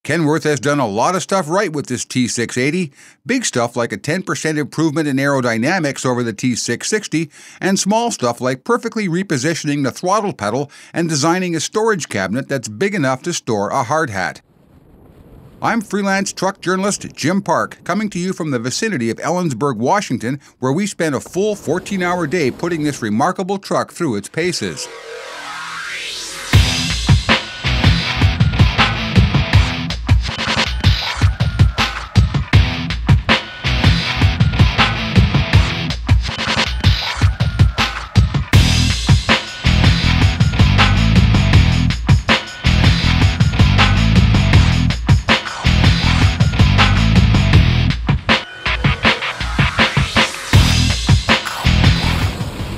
Kenworth has done a lot of stuff right with this T680, big stuff like a 10% improvement in aerodynamics over the T660, and small stuff like perfectly repositioning the throttle pedal and designing a storage cabinet that's big enough to store a hard hat. I'm freelance truck journalist Jim Park, coming to you from the vicinity of Ellensburg, Washington, where we spent a full 14-hour day putting this remarkable truck through its paces.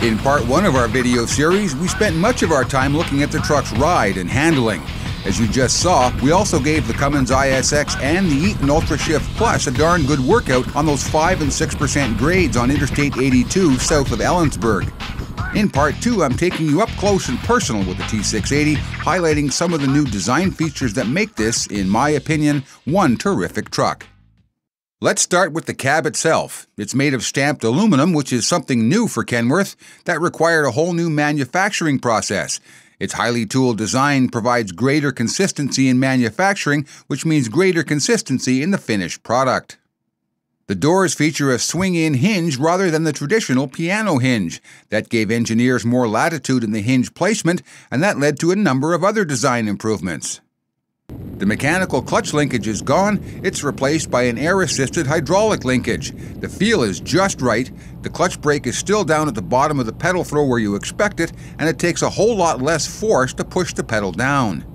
In part one of our video series, we spent much of our time looking at the truck's ride and handling. As you just saw, we also gave the Cummins ISX and the Eaton Ultra Shift Plus a darn good workout on those 5 and 6% grades on Interstate 82 south of Ellensburg. In part two, I'm taking you up close and personal with the T680, highlighting some of the new design features that make this, in my opinion, one terrific truck. Let's start with the cab itself. It's made of stamped aluminum, which is something new for Kenworth. That required a whole new manufacturing process. Its highly tooled design provides greater consistency in manufacturing, which means greater consistency in the finished product. The doors feature a swing-in hinge rather than the traditional piano hinge. That gave engineers more latitude in the hinge placement, and that led to a number of other design improvements. The mechanical clutch linkage is gone. It's replaced by an air-assisted hydraulic linkage. The feel is just right. The clutch brake is still down at the bottom of the pedal throw where you expect it, and it takes a whole lot less force to push the pedal down.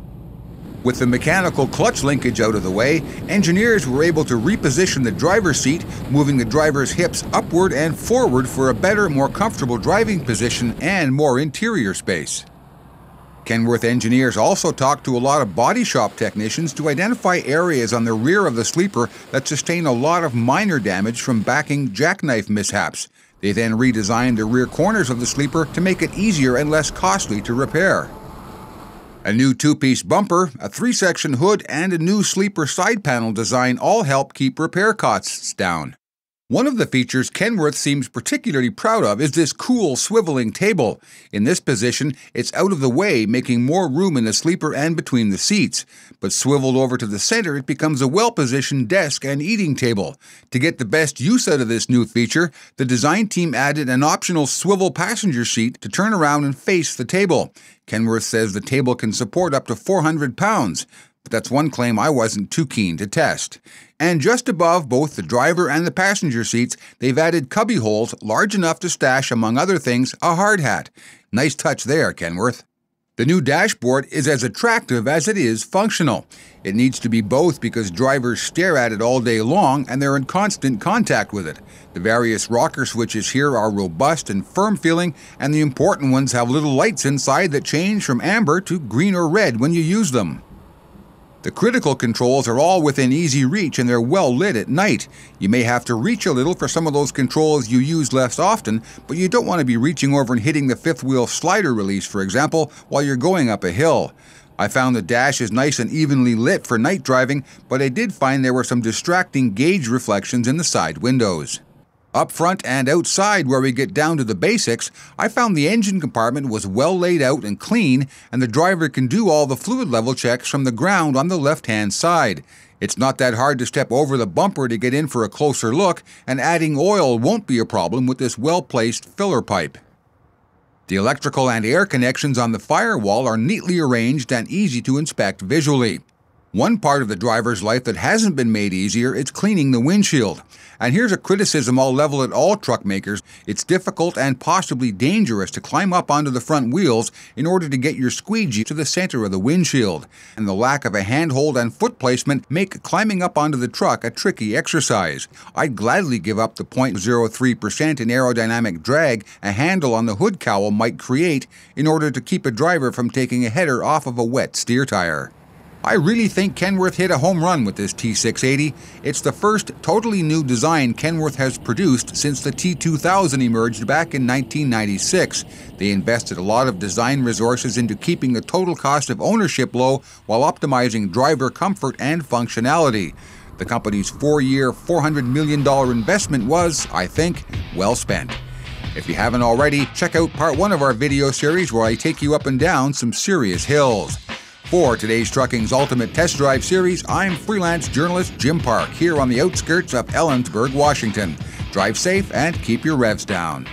With the mechanical clutch linkage out of the way, engineers were able to reposition the driver's seat, moving the driver's hips upward and forward for a better, more comfortable driving position and more interior space. Kenworth engineers also talked to a lot of body shop technicians to identify areas on the rear of the sleeper that sustain a lot of minor damage from backing jackknife mishaps. They then redesigned the rear corners of the sleeper to make it easier and less costly to repair. A new two-piece bumper, a 3-section hood, and a new sleeper side panel design all help keep repair costs down. One of the features Kenworth seems particularly proud of is this cool swiveling table. In this position, it's out of the way, making more room in the sleeper and between the seats. But swiveled over to the center, it becomes a well-positioned desk and eating table. To get the best use out of this new feature, the design team added an optional swivel passenger seat to turn around and face the table. Kenworth says the table can support up to 400 pounds. But that's one claim I wasn't too keen to test. And just above both the driver and the passenger seats, they've added cubby holes large enough to stash, among other things, a hard hat. Nice touch there, Kenworth. The new dashboard is as attractive as it is functional. It needs to be both because drivers stare at it all day long and they're in constant contact with it. The various rocker switches here are robust and firm feeling, and the important ones have little lights inside that change from amber to green or red when you use them. The critical controls are all within easy reach and they're well lit at night. You may have to reach a little for some of those controls you use less often, but you don't want to be reaching over and hitting the fifth wheel slider release, for example, while you're going up a hill. I found the dash is nice and evenly lit for night driving, but I did find there were some distracting gauge reflections in the side windows. Up front and outside, where we get down to the basics, I found the engine compartment was well laid out and clean, and the driver can do all the fluid level checks from the ground on the left-hand side. It's not that hard to step over the bumper to get in for a closer look, and adding oil won't be a problem with this well-placed filler pipe. The electrical and air connections on the firewall are neatly arranged and easy to inspect visually. One part of the driver's life that hasn't been made easier is cleaning the windshield. And here's a criticism I'll level at all truck makers. It's difficult and possibly dangerous to climb up onto the front wheels in order to get your squeegee to the center of the windshield. And the lack of a handhold and foot placement make climbing up onto the truck a tricky exercise. I'd gladly give up the 0.03% in aerodynamic drag a handle on the hood cowl might create in order to keep a driver from taking a header off of a wet steer tire. I really think Kenworth hit a home run with this T680. It's the first totally new design Kenworth has produced since the T2000 emerged back in 1996. They invested a lot of design resources into keeping the total cost of ownership low while optimizing driver comfort and functionality. The company's 4-year, $400 million investment was, I think, well spent. If you haven't already, check out part 1 of our video series where I take you up and down some serious hills. For today's Trucking's Ultimate Test Drive series, I'm freelance journalist Jim Park here on the outskirts of Ellensburg, Washington. Drive safe and keep your revs down.